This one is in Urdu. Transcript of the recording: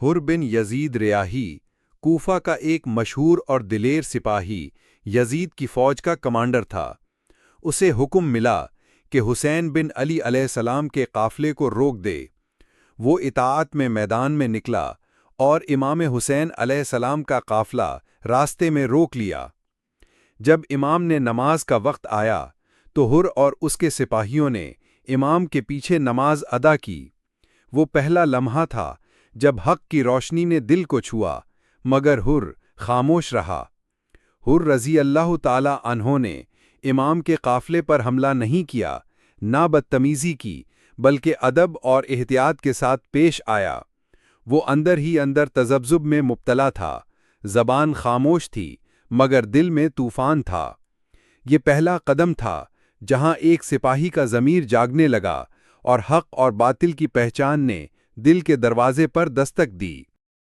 حر بن یزید ریاحی کوفہ کا ایک مشہور اور دلیر سپاہی یزید کی فوج کا کمانڈر تھا۔ اسے حکم ملا کہ حسین بن علی علیہ السلام کے قافلے کو روک دے۔ وہ اطاعت میں میدان میں نکلا اور امام حسین علیہ السلام کا قافلہ راستے میں روک لیا۔ جب امام نے نماز کا وقت آیا تو حر اور اس کے سپاہیوں نے امام کے پیچھے نماز ادا کی۔ وہ پہلا لمحہ تھا جب حق کی روشنی نے دل کو چھوا، مگر حر خاموش رہا۔ حر رضی اللہ تعالی عنہ نے امام کے قافلے پر حملہ نہیں کیا، نہ بدتمیزی کی، بلکہ ادب اور احتیاط کے ساتھ پیش آیا۔ وہ اندر ہی اندر تذبذب میں مبتلا تھا، زبان خاموش تھی مگر دل میں طوفان تھا۔ یہ پہلا قدم تھا جہاں ایک سپاہی کا ضمیر جاگنے لگا اور حق اور باطل کی پہچان نے دل کے دروازے پر دستک دی۔